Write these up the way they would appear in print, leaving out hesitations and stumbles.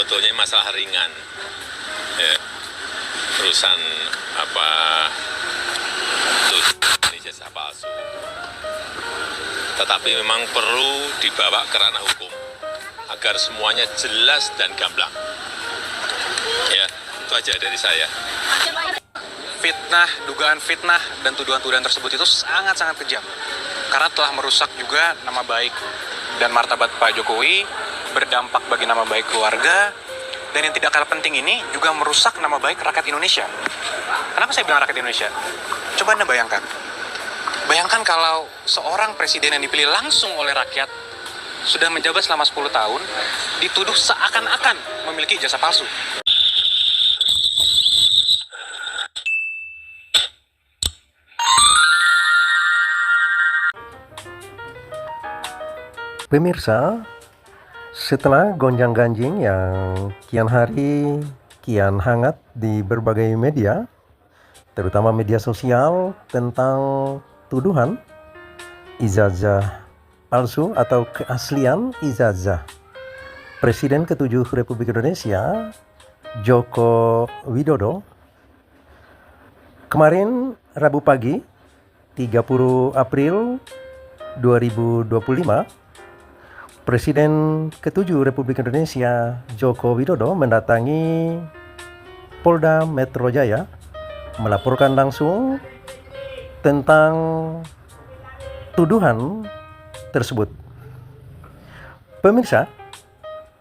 sebetulnya masalah ringan, ya, urusan apa tuh ijazah palsu. Tetapi memang perlu dibawa ke ranah hukum agar semuanya jelas dan gamblang. Ya, itu aja dari saya. Fitnah, dugaan fitnah, dan tuduhan-tuduhan tersebut itu sangat-sangat kejam. Karena telah merusak juga nama baik dan martabat Pak Jokowi, berdampak bagi nama baik keluarga, dan yang tidak kalah penting ini juga merusak nama baik rakyat Indonesia. Kenapa saya bilang rakyat Indonesia? Coba Anda bayangkan. Bayangkan kalau seorang presiden yang dipilih langsung oleh rakyat, sudah menjabat selama 10 tahun, dituduh seakan-akan memiliki ijazah palsu. Pemirsa, setelah gonjang-ganjing yang kian hari kian hangat di berbagai media, terutama media sosial tentang tuduhan ijazah palsu atau keaslian ijazah Presiden ke-7 Republik Indonesia, Joko Widodo, kemarin Rabu pagi, 30 April 2025, Presiden ke-7 Republik Indonesia Joko Widodo mendatangi Polda Metro Jaya melaporkan langsung tentang tuduhan tersebut. Pemirsa,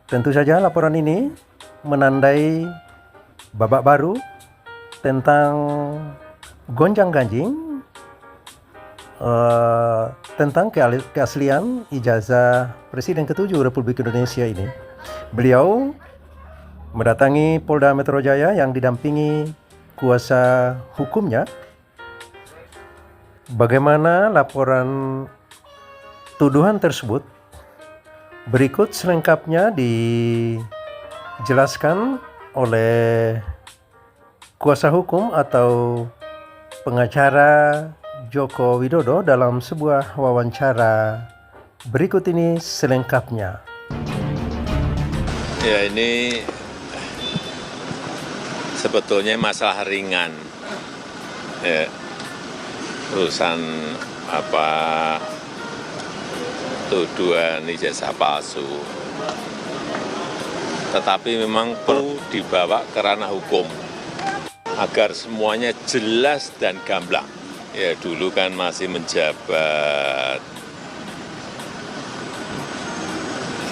tentu saja laporan ini menandai babak baru tentang gonjang-ganjing tentang keaslian ijazah Presiden ke-7 Republik Indonesia ini. Beliau mendatangi Polda Metro Jaya yang didampingi kuasa hukumnya. Bagaimana laporan tuduhan tersebut? Berikut selengkapnya dijelaskan oleh kuasa hukum atau pengacara Joko Widodo dalam sebuah wawancara. Berikut ini selengkapnya. Ya, ini sebetulnya masalah ringan, ya, urusan apa tuduhan ijazah palsu. Tetapi memang perlu dibawa ke ranah hukum agar semuanya jelas dan gamblang. Ya, dulu kan masih menjabat.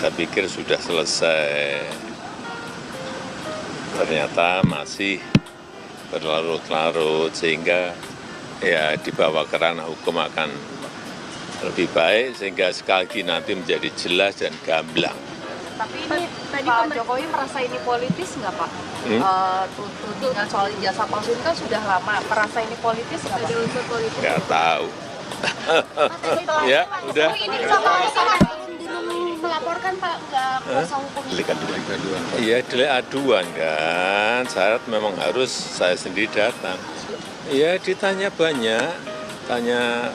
Saya pikir sudah selesai. Ternyata masih berlarut-larut, sehingga ya dibawa ke ranah hukum akan lebih baik, sehingga sekali lagi nanti menjadi jelas dan gamblang. Tapi ini tadi Pak Jokowi merasa ini politis nggak Pak? Tudingan soal ijazah palsu ini kan sudah lama. Merasa ini politis nggak Pak? Ada unsur politis? Nggak tahu. Ya, udah. Ini belum melaporkan Pak, nggak kuasa hukumnya? Iya, delik aduan kan. Syarat memang harus saya sendiri datang. Iya, ditanya banyak. Tanya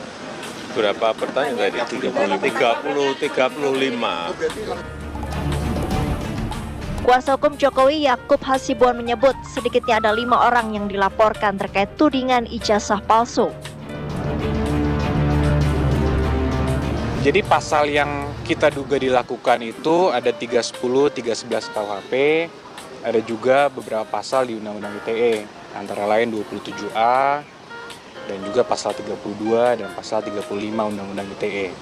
berapa pertanyaan tadi? 35. Kuasa hukum Jokowi Yakub Hasibuan menyebut sedikitnya ada 5 orang yang dilaporkan terkait tudingan ijazah palsu. Jadi pasal yang kita duga dilakukan itu ada 310, 311 KUHP, ada juga beberapa pasal di Undang-Undang ITE, antara lain 27A, dan juga pasal 32 dan pasal 35 Undang-Undang ITE.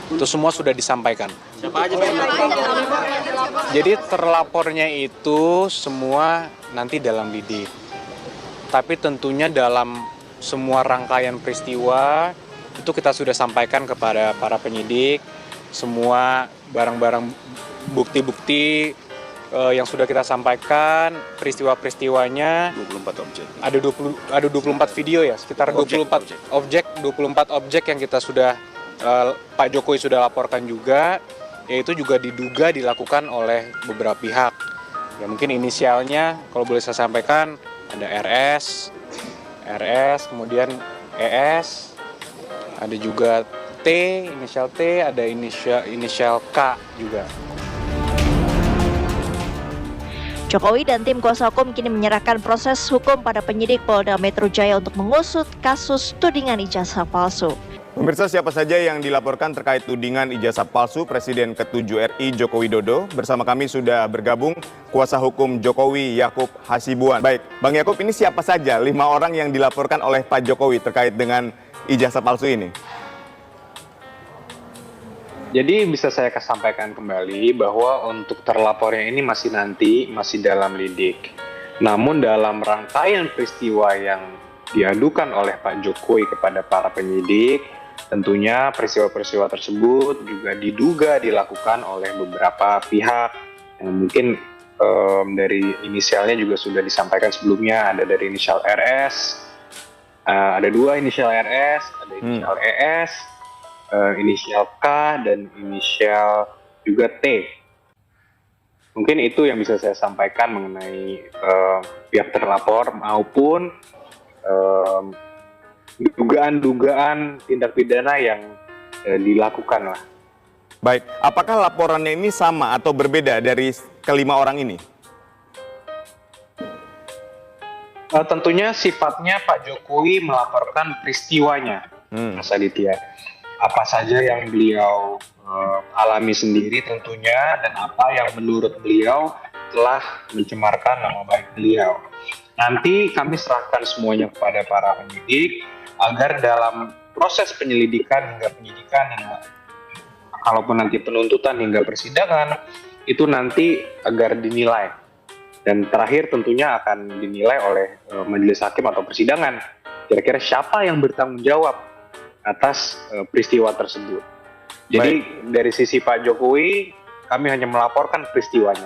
Itu semua sudah disampaikan. Siapa aja yang Jadi terlapornya itu semua nanti dalam lidik. Tapi tentunya dalam semua rangkaian peristiwa itu kita sudah sampaikan kepada para penyidik semua barang-barang bukti-bukti yang sudah kita sampaikan, peristiwa-peristiwanya 24 objek. Ada 24 video ya, sekitar 24 objek yang kita sudah Pak Jokowi sudah laporkan juga, yaitu juga diduga dilakukan oleh beberapa pihak. Ya mungkin inisialnya kalau boleh saya sampaikan ada RS, kemudian ES, ada juga T, inisial T, ada inisial K juga. Jokowi dan tim kuasa hukum kini menyerahkan proses hukum pada penyidik Polda Metro Jaya untuk mengusut kasus tudingan ijazah palsu. Pemirsa, siapa saja yang dilaporkan terkait tudingan ijazah palsu Presiden ke-7 RI Joko Widodo? Bersama kami sudah bergabung kuasa hukum Jokowi Yakub Hasibuan. Baik, Bang Yakub, ini siapa saja 5 orang yang dilaporkan oleh Pak Jokowi terkait dengan ijazah palsu ini? Jadi bisa saya sampaikan kembali bahwa untuk terlapornya ini masih dalam lidik. Namun dalam rangkaian peristiwa yang diadukan oleh Pak Jokowi kepada para penyidik, tentunya peristiwa-peristiwa tersebut juga diduga dilakukan oleh beberapa pihak yang mungkin dari inisialnya juga sudah disampaikan sebelumnya. Ada dari inisial RS, ada 2 inisial RS, ada inisial ES, inisial K, dan inisial juga T. Mungkin itu yang bisa saya sampaikan mengenai pihak terlapor maupun dugaan-dugaan tindak pidana yang dilakukan lah. Baik, apakah laporannya ini sama atau berbeda dari kelima orang ini? Tentunya sifatnya Pak Jokowi melaporkan peristiwanya, Mas Aditya. Apa saja yang beliau alami sendiri tentunya, dan apa yang menurut beliau telah mencemarkan nama baik beliau. Nanti kami serahkan semuanya kepada para penyidik agar dalam proses penyelidikan hingga penyidikan, kalaupun nanti penuntutan hingga persidangan, itu nanti agar dinilai. Dan terakhir tentunya akan dinilai oleh majelis hakim atau persidangan. Kira-kira siapa yang bertanggung jawab atas peristiwa tersebut. Jadi dari sisi Pak Jokowi, kami hanya melaporkan peristiwanya.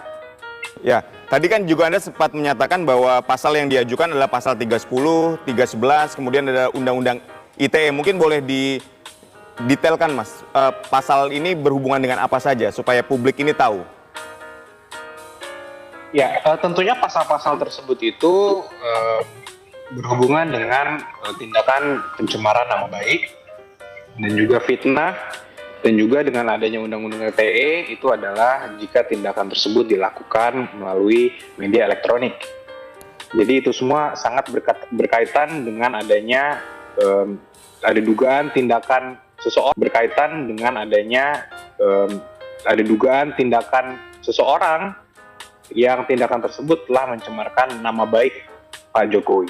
Ya, tadi kan juga Anda sempat menyatakan bahwa pasal yang diajukan adalah pasal 310, 311, kemudian ada Undang-Undang ITE. Mungkin boleh didetailkan, Mas, pasal ini berhubungan dengan apa saja supaya publik ini tahu? Ya, tentunya pasal-pasal tersebut itu berhubungan dengan tindakan pencemaran nama baik dan juga fitnah, dan juga dengan adanya Undang-Undang ITE itu adalah jika tindakan tersebut dilakukan melalui media elektronik. Jadi itu semua sangat berkaitan dengan adanya ada dugaan tindakan seseorang, berkaitan dengan adanya ada dugaan tindakan seseorang yang tindakan tersebut telah mencemarkan nama baik Pak Jokowi.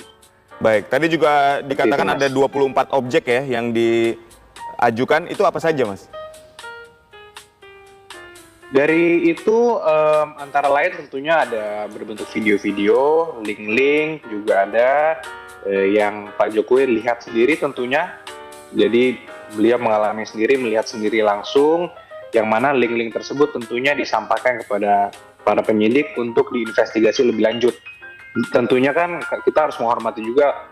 Baik, tadi juga dikatakan ada 24 objek ya yang diajukan, itu apa saja, Mas? Dari itu antara lain tentunya ada berbentuk video-video, link-link juga ada yang Pak Jokowi lihat sendiri tentunya. Jadi beliau mengalami sendiri, melihat sendiri langsung, yang mana link-link tersebut tentunya disampaikan kepada para penyidik untuk diinvestigasi lebih lanjut. Tentunya kan kita harus menghormati juga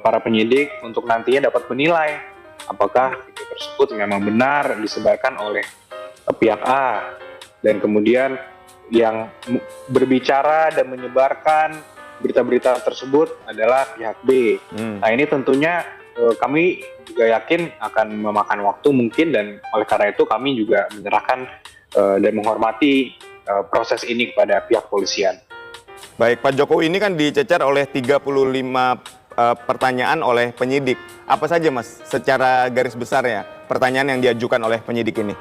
para penyidik untuk nantinya dapat menilai apakah video tersebut memang benar disebarkan oleh pihak A, dan kemudian yang berbicara dan menyebarkan berita-berita tersebut adalah pihak B. Nah ini tentunya kami juga yakin akan memakan waktu mungkin, dan oleh karena itu kami juga menyerahkan dan menghormati proses ini kepada pihak polisian. Baik, Pak Jokowi ini kan dicecar oleh 35 pertanyaan oleh penyidik. Apa saja, Mas, secara garis besarnya pertanyaan yang diajukan oleh penyidik ini?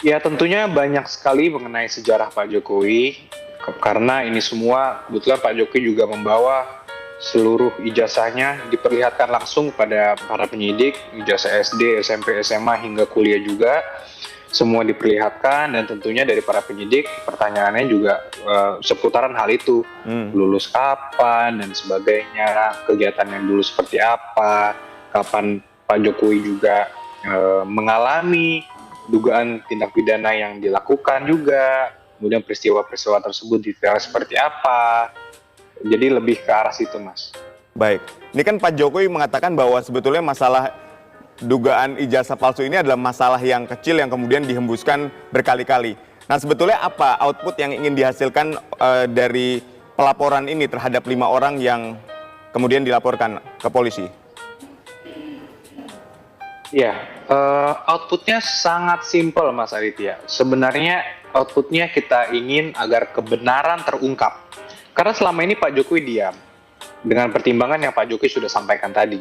Ya, tentunya banyak sekali mengenai sejarah Pak Jokowi, karena ini semua kebetulan Pak Jokowi juga membawa seluruh ijazahnya diperlihatkan langsung pada para penyidik, ijazah SD, SMP, SMA hingga kuliah juga. Semua diperlihatkan, dan tentunya dari para penyidik pertanyaannya juga seputaran hal itu, lulus kapan dan sebagainya, kegiatannya dulu seperti apa, kapan Pak Jokowi juga mengalami dugaan tindak pidana yang dilakukan juga, kemudian peristiwa-peristiwa tersebut detail seperti apa. Jadi lebih ke arah situ, Mas. Baik, ini kan Pak Jokowi mengatakan bahwa sebetulnya masalah dugaan ijazah palsu ini adalah masalah yang kecil yang kemudian dihembuskan berkali-kali. Nah, sebetulnya apa output yang ingin dihasilkan dari pelaporan ini terhadap 5 orang yang kemudian dilaporkan ke polisi? Ya, Outputnya sangat simpel, Mas Aditya. Sebenarnya outputnya kita ingin agar kebenaran terungkap. Karena selama ini Pak Jokowi diam. Dengan pertimbangan yang Pak Jokowi sudah sampaikan tadi.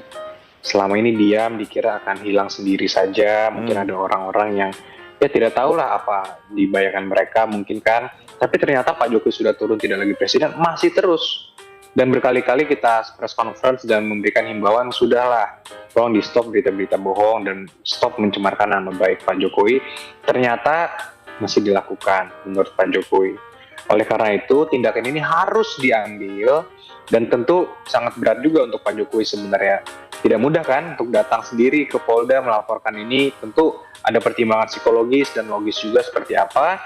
Selama ini diam, dikira akan hilang sendiri saja. Mungkin ada orang-orang yang ya tidak tahulah apa dibayangkan mereka mungkin kan. Tapi ternyata Pak Jokowi sudah turun tidak lagi presiden, masih terus. Dan berkali-kali kita press conference dan memberikan himbauan, sudahlah, tolong di stop berita-berita bohong dan stop mencemarkan nama baik Pak Jokowi. Ternyata masih dilakukan menurut Pak Jokowi. Oleh karena itu, tindakan ini harus diambil dan tentu sangat berat juga untuk Pak Jokowi sebenarnya. Tidak mudah kan untuk datang sendiri ke Polda melaporkan ini, tentu ada pertimbangan psikologis dan logis juga seperti apa.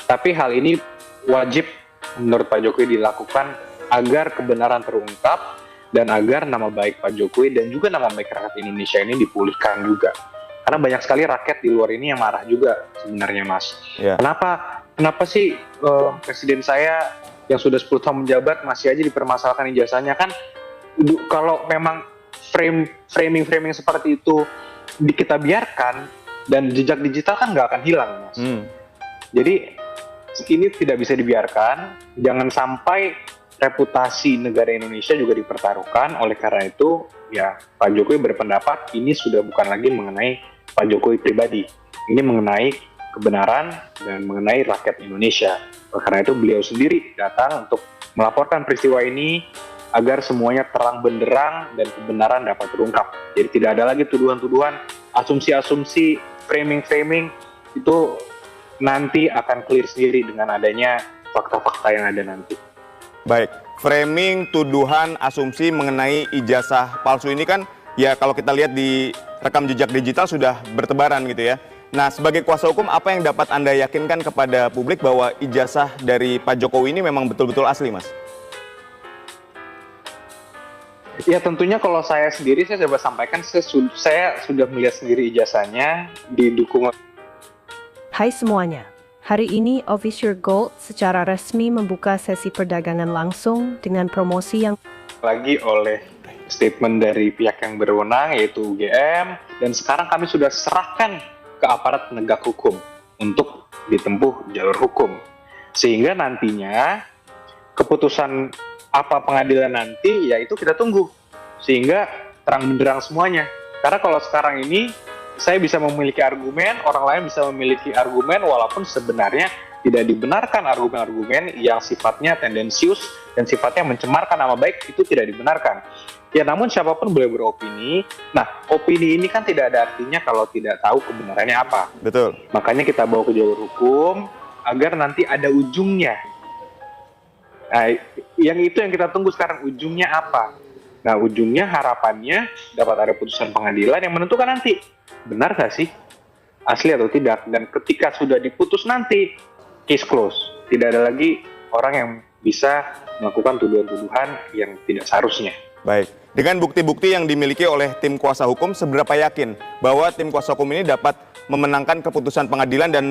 Tapi hal ini wajib menurut Pak Jokowi dilakukan agar kebenaran terungkap dan agar nama baik Pak Jokowi dan juga nama baik rakyat Indonesia ini dipulihkan juga. Karena banyak sekali rakyat di luar ini yang marah juga sebenarnya, Mas. Yeah. Kenapa sih presiden saya yang sudah 10 tahun menjabat masih aja dipermasalahkan ijazahnya? Kan kalau memang framing seperti itu kita biarkan dan jejak digital kan nggak akan hilang, Mas. Jadi ini tidak bisa dibiarkan. Jangan sampai reputasi negara Indonesia juga dipertaruhkan. Oleh karena itu, ya Pak Jokowi berpendapat ini sudah bukan lagi mengenai Pak Jokowi pribadi. Ini mengenai kebenaran dan mengenai rakyat Indonesia. Oleh karena itu, beliau sendiri datang untuk melaporkan peristiwa ini agar semuanya terang benderang dan kebenaran dapat terungkap. Jadi tidak ada lagi tuduhan-tuduhan, asumsi-asumsi, framing-framing, itu nanti akan clear sendiri dengan adanya fakta-fakta yang ada nanti. Baik, framing, tuduhan, asumsi mengenai ijazah palsu ini kan ya kalau kita lihat di rekam jejak digital sudah bertebaran gitu ya. Nah, sebagai kuasa hukum apa yang dapat Anda yakinkan kepada publik bahwa ijazah dari Pak Jokowi ini memang betul-betul asli, Mas? Ya tentunya kalau saya sendiri, saya coba sampaikan, saya sudah melihat sendiri ijazahnya, didukung. Hai semuanya. Hari ini Official Gold secara resmi membuka sesi perdagangan langsung dengan promosi yang lagi oleh statement dari pihak yang berwenang yaitu UGM, dan sekarang kami sudah serahkan ke aparat penegak hukum untuk ditempuh jalur hukum. Sehingga nantinya keputusan apa pengadilan nanti ya itu kita tunggu sehingga terang benderang semuanya. Karena kalau sekarang ini saya bisa memiliki argumen, orang lain bisa memiliki argumen, walaupun sebenarnya tidak dibenarkan argumen-argumen yang sifatnya tendensius dan sifatnya mencemarkan nama baik, itu tidak dibenarkan. Ya namun siapapun boleh beropini. Nah, opini ini kan tidak ada artinya kalau tidak tahu kebenarannya apa. Betul. Makanya kita bawa ke jalur hukum agar nanti ada ujungnya. Nah, yang itu yang kita tunggu sekarang, ujungnya apa? Nah, ujungnya harapannya dapat ada putusan pengadilan yang menentukan nanti benar nggak sih asli atau tidak, dan ketika sudah diputus nanti case close, tidak ada lagi orang yang bisa melakukan tuduhan-tuduhan yang tidak seharusnya. Baik, dengan bukti-bukti yang dimiliki oleh tim kuasa hukum, seberapa yakin bahwa tim kuasa hukum ini dapat memenangkan keputusan pengadilan dan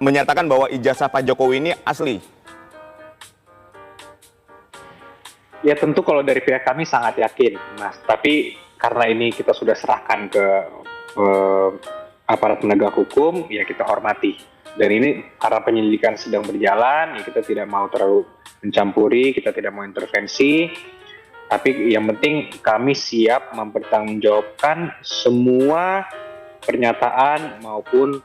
menyatakan bahwa ijazah Pak Jokowi ini asli? Ya tentu kalau dari pihak kami sangat yakin, Mas. Tapi karena ini kita sudah serahkan ke aparat penegak hukum, ya kita hormati. Dan ini karena penyelidikan sedang berjalan, ya kita tidak mau terlalu mencampuri, kita tidak mau intervensi. Tapi yang penting kami siap mempertanggungjawabkan semua pernyataan maupun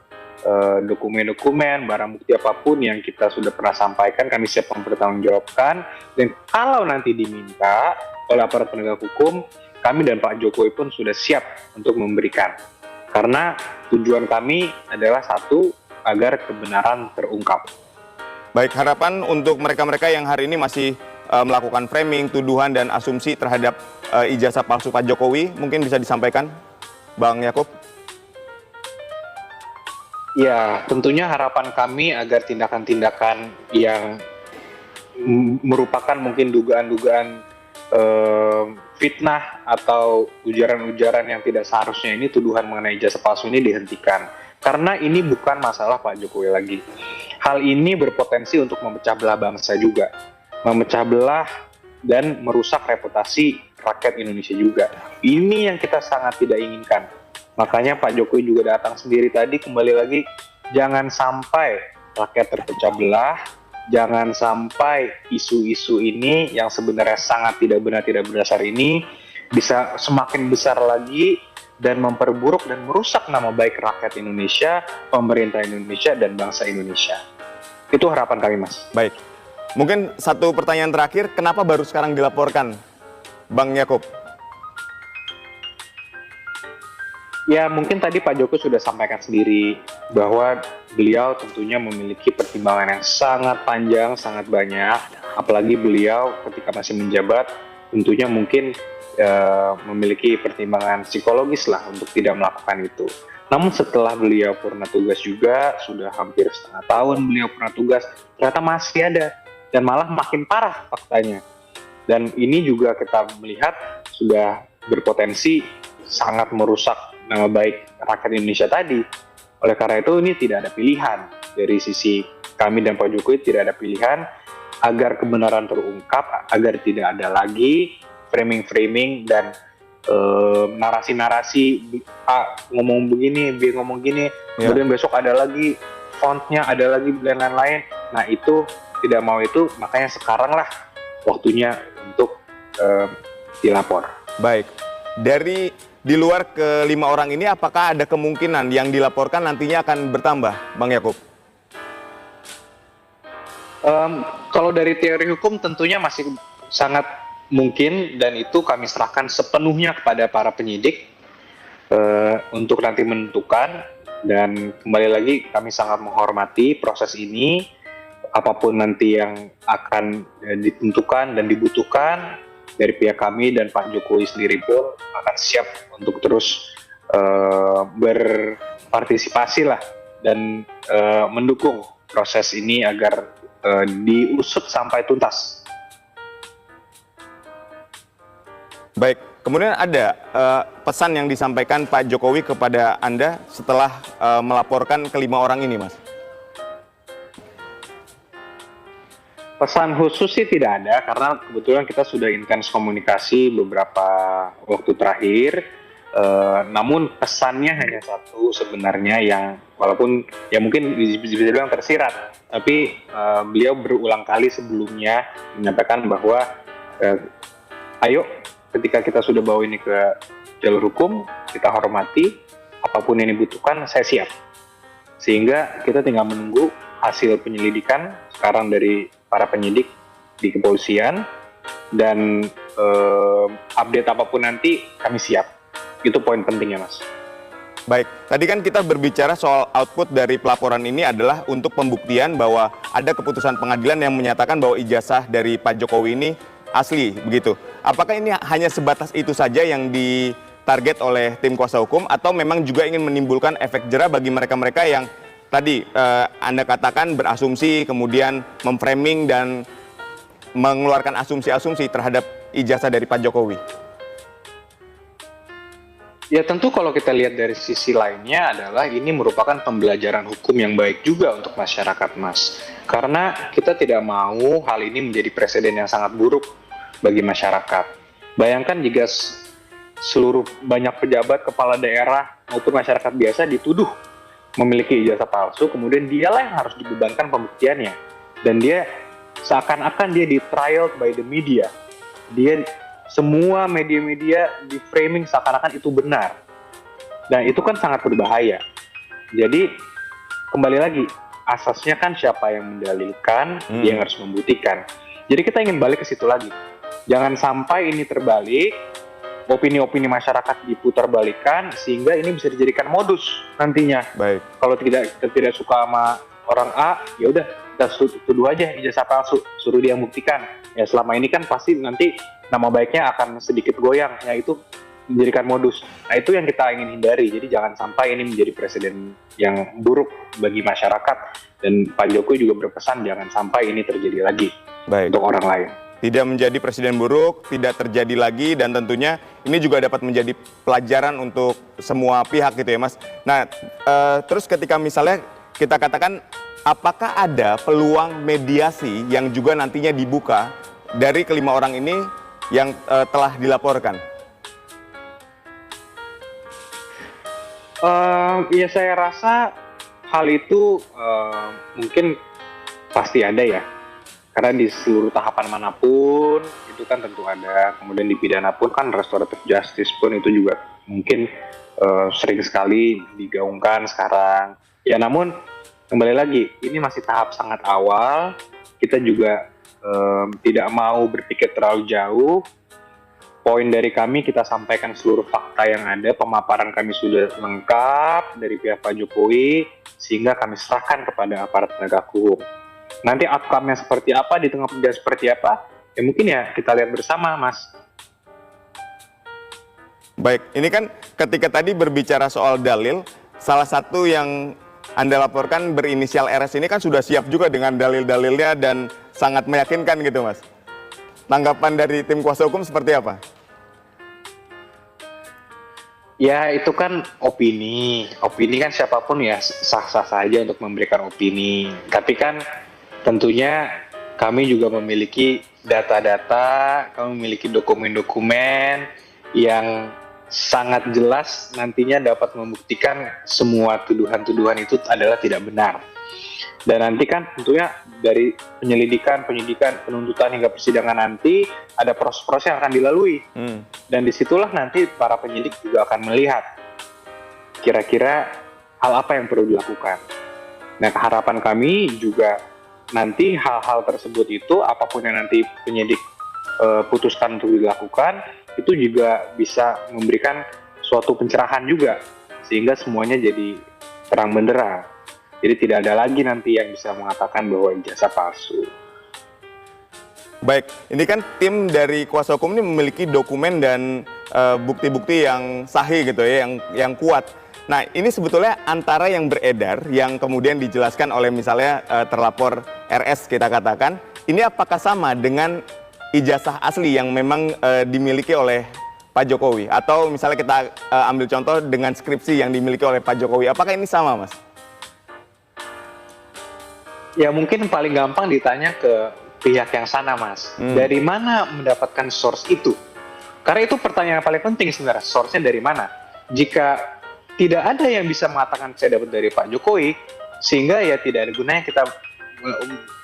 dokumen-dokumen, barang bukti apapun yang kita sudah pernah sampaikan, kami siap mempertanggungjawabkan. Dan kalau nanti diminta oleh aparat penegak hukum, kami dan Pak Jokowi pun sudah siap untuk memberikan. Karena tujuan kami adalah satu, agar kebenaran terungkap. Baik, harapan untuk mereka-mereka yang hari ini masih melakukan framing, tuduhan, dan asumsi terhadap ijazah palsu Pak Jokowi, mungkin bisa disampaikan, Bang Yakub? Ya, tentunya harapan kami agar tindakan-tindakan yang merupakan mungkin dugaan-dugaan fitnah atau ujaran-ujaran yang tidak seharusnya ini, tuduhan mengenai ijazah palsu ini dihentikan. Karena ini bukan masalah Pak Jokowi lagi. Hal ini berpotensi untuk memecah belah bangsa juga. Memecah belah dan merusak reputasi rakyat Indonesia juga. Ini yang kita sangat tidak inginkan. Makanya Pak Jokowi juga datang sendiri tadi, kembali lagi, jangan sampai rakyat terpecah belah, jangan sampai isu-isu ini yang sebenarnya sangat tidak benar, tidak berdasar ini bisa semakin besar lagi dan memperburuk dan merusak nama baik rakyat Indonesia, pemerintah Indonesia, dan bangsa Indonesia. Itu harapan kami, Mas. Baik. Mungkin satu pertanyaan terakhir, kenapa baru sekarang dilaporkan, Bang Yakub? Ya, mungkin tadi Pak Jokowi sudah sampaikan sendiri bahwa beliau tentunya memiliki pertimbangan yang sangat panjang, sangat banyak. Apalagi beliau ketika masih menjabat, tentunya mungkin memiliki pertimbangan psikologis lah untuk tidak melakukan itu. Namun setelah beliau purna tugas juga, sudah hampir setengah tahun beliau purna tugas, ternyata masih ada. Dan malah makin parah faktanya. Dan ini juga kita melihat sudah berpotensi sangat merusak nama baik rakyat Indonesia tadi. Oleh karena itu ini tidak ada pilihan. Dari sisi kami dan Pak Jokowi tidak ada pilihan agar kebenaran terungkap, agar tidak ada lagi framing-framing dan narasi-narasi A ngomong begini, B ngomong gini, kemudian besok ada lagi fontnya, ada lagi dan lain-lain. Nah itu tidak mau itu, makanya sekarang lah waktunya untuk dilapor. Baik, dari di luar kelima orang ini apakah ada kemungkinan yang dilaporkan nantinya akan bertambah, Bang Yakub? Kalau dari teori hukum tentunya masih sangat mungkin, dan itu kami serahkan sepenuhnya kepada para penyidik untuk nanti menentukan. Dan kembali lagi kami sangat menghormati proses ini, apapun nanti yang akan ditentukan dan dibutuhkan dari pihak kami dan Pak Jokowi sendiri pun akan siap untuk terus berpartisipasi lah dan mendukung proses ini agar diusut sampai tuntas. Baik, kemudian ada pesan yang disampaikan Pak Jokowi kepada Anda setelah melaporkan kelima orang ini, Mas? Pesan khusus sih tidak ada, karena kebetulan kita sudah intens komunikasi beberapa waktu terakhir. Namun pesannya hanya satu sebenarnya, yang walaupun ya mungkin bisa dibilang tersirat, tapi beliau berulang kali sebelumnya menyampaikan bahwa ayo ketika kita sudah bawa ini ke jalur hukum, kita hormati, apapun yang dibutuhkan saya siap. Sehingga kita tinggal menunggu hasil penyelidikan sekarang dari para penyidik di kepolisian, dan update apapun nanti kami siap. Itu poin pentingnya, Mas. Baik, tadi kan kita berbicara soal output dari pelaporan ini adalah untuk pembuktian bahwa ada keputusan pengadilan yang menyatakan bahwa ijazah dari Pak Jokowi ini asli, begitu. Apakah ini hanya sebatas itu saja yang ditarget oleh tim kuasa hukum, atau memang juga ingin menimbulkan efek jera bagi mereka-mereka yang tadi Anda katakan berasumsi, kemudian memframing dan mengeluarkan asumsi-asumsi terhadap ijazah dari Pak Jokowi? Ya tentu kalau kita lihat dari sisi lainnya adalah ini merupakan pembelajaran hukum yang baik juga untuk masyarakat, Mas. Karena kita tidak mau hal ini menjadi presiden yang sangat buruk bagi masyarakat. Bayangkan jika seluruh banyak pejabat, kepala daerah maupun masyarakat biasa dituduh memiliki ijazah palsu, kemudian dialah yang harus dibebankan pembuktiannya. Dan dia seakan-akan dia di trial by the media. Semua media-media di framing seakan-akan itu benar. Dan itu kan sangat berbahaya. Jadi kembali lagi, asasnya kan siapa yang mendalilkan, dia yang harus membuktikan. Jadi kita ingin balik ke situ lagi. Jangan sampai ini terbalik, opini-opini masyarakat diputarbalikkan sehingga ini bisa dijadikan modus nantinya. Baik. Kalau kita tidak suka sama orang A, ya udah kita tuduh aja ijazah palsu, suruh dia buktikan. Ya selama ini kan pasti nanti nama baiknya akan sedikit goyang, ya itu menjadikan modus. Nah itu yang kita ingin hindari. Jadi jangan sampai ini menjadi presiden yang buruk bagi masyarakat, dan Pak Jokowi juga berpesan jangan sampai ini terjadi lagi untuk orang lain. Tidak menjadi presiden buruk, tidak terjadi lagi, dan tentunya ini juga dapat menjadi pelajaran untuk semua pihak gitu ya, Mas. Nah, terus ketika misalnya kita katakan apakah ada peluang mediasi yang juga nantinya dibuka dari kelima orang ini yang telah dilaporkan? Ya saya rasa hal itu mungkin pasti ada ya. Karena di seluruh tahapan manapun itu kan tentu ada. Kemudian di pidana pun kan restoratif justice pun itu juga mungkin sering sekali digaungkan sekarang. Ya namun kembali lagi ini masih tahap sangat awal. Kita juga tidak mau berpikir terlalu jauh. Poin dari kami kita sampaikan seluruh fakta yang ada, pemaparan kami sudah lengkap dari pihak Pak Jokowi, sehingga kami serahkan kepada aparat penegak hukum. Nanti outcome-nya seperti apa, di tengah perjalanan seperti apa, ya mungkin ya kita lihat bersama, Mas. Baik, ini kan ketika tadi berbicara soal dalil, salah satu yang Anda laporkan berinisial RS ini kan sudah siap juga dengan dalil-dalilnya dan sangat meyakinkan gitu, Mas. Tanggapan dari tim kuasa hukum seperti apa? Ya itu kan opini kan siapapun ya sah-sah saja untuk memberikan opini. Tapi kan tentunya kami juga memiliki data-data, kami memiliki dokumen-dokumen yang sangat jelas nantinya dapat membuktikan semua tuduhan-tuduhan itu adalah tidak benar. Dan nanti kan tentunya dari penyelidikan, penyidikan, penuntutan hingga persidangan nanti ada proses-proses yang akan dilalui. Dan disitulah nanti para penyidik juga akan melihat kira-kira hal apa yang perlu dilakukan. Nah harapan kami juga nanti hal-hal tersebut itu apapun yang nanti penyidik putuskan untuk dilakukan itu juga bisa memberikan suatu pencerahan juga sehingga semuanya jadi terang benderang. Jadi tidak ada lagi nanti yang bisa mengatakan bahwa ijazah palsu. Baik, ini kan tim dari kuasa hukum ini memiliki dokumen dan bukti-bukti yang sahih gitu ya, yang kuat. Nah, ini sebetulnya antara yang beredar, yang kemudian dijelaskan oleh misalnya terlapor RS kita katakan, ini apakah sama dengan ijazah asli yang memang dimiliki oleh Pak Jokowi? Atau misalnya kita ambil contoh dengan skripsi yang dimiliki oleh Pak Jokowi, apakah ini sama, Mas? Ya mungkin paling gampang ditanya ke pihak yang sana, Mas. Dari mana mendapatkan source itu? Karena itu pertanyaan yang paling penting sebenarnya, source-nya dari mana? Jika tidak ada yang bisa mengatakan saya dapat dari Pak Jokowi, sehingga ya tidak ada gunanya kita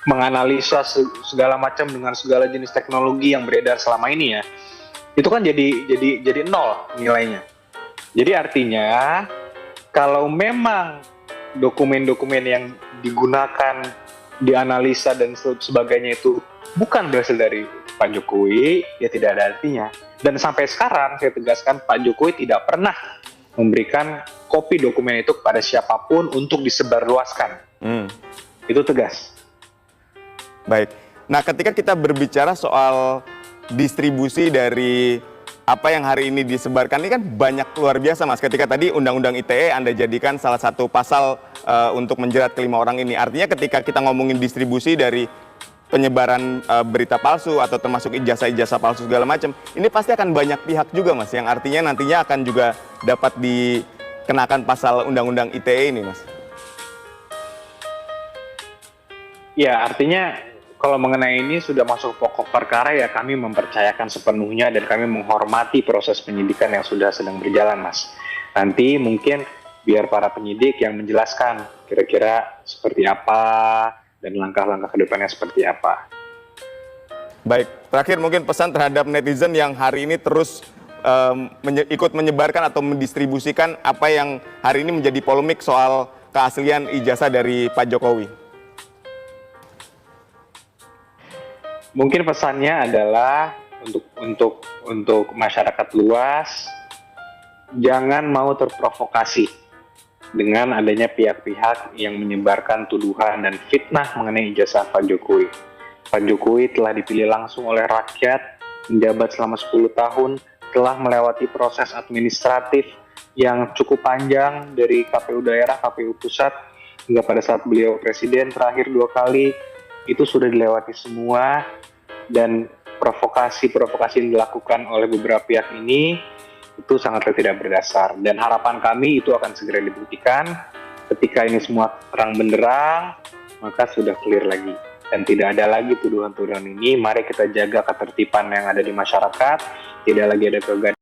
menganalisa segala macam dengan segala jenis teknologi yang beredar selama ini ya. Itu kan jadi nol nilainya. Jadi artinya kalau memang dokumen-dokumen yang digunakan, dianalisa dan sebagainya itu bukan berasal dari Pak Jokowi, ya tidak ada artinya. Dan sampai sekarang saya tegaskan Pak Jokowi tidak pernah memberikan kopi dokumen itu kepada siapapun untuk disebarluaskan. Itu tegas. Baik. Nah, ketika kita berbicara soal distribusi dari apa yang hari ini disebarkan ini kan banyak luar biasa, Mas. Ketika tadi Undang-Undang ITE Anda jadikan salah satu pasal untuk menjerat kelima orang ini. Artinya ketika kita ngomongin distribusi dari penyebaran berita palsu atau termasuk ijazah-ijazah palsu segala macam, ini pasti akan banyak pihak juga, Mas. Yang artinya nantinya akan juga dapat dikenakan pasal Undang-Undang ITE ini, Mas. Ya, artinya kalau mengenai ini sudah masuk pokok perkara ya kami mempercayakan sepenuhnya dan kami menghormati proses penyidikan yang sedang berjalan, Mas. Nanti mungkin biar para penyidik yang menjelaskan kira-kira seperti apa dan langkah-langkah ke depannya seperti apa. Baik, terakhir mungkin pesan terhadap netizen yang hari ini terus ikut menyebarkan atau mendistribusikan apa yang hari ini menjadi polemik soal keaslian ijazah dari Pak Jokowi. Mungkin pesannya adalah untuk masyarakat luas, jangan mau terprovokasi dengan adanya pihak-pihak yang menyebarkan tuduhan dan fitnah mengenai ijazah Pak Jokowi. Pak Jokowi telah dipilih langsung oleh rakyat, menjabat selama 10 tahun, telah melewati proses administratif yang cukup panjang dari KPU daerah, KPU pusat, hingga pada saat beliau presiden terakhir 2 kali, itu sudah dilewati semua, dan provokasi-provokasi yang dilakukan oleh beberapa pihak ini itu sangatlah tidak berdasar, dan harapan kami itu akan segera dibuktikan. Ketika ini semua terang benderang, maka sudah clear lagi dan tidak ada lagi tuduhan-tuduhan ini. Mari kita jaga ketertiban yang ada di masyarakat, tidak lagi ada kegaduhan.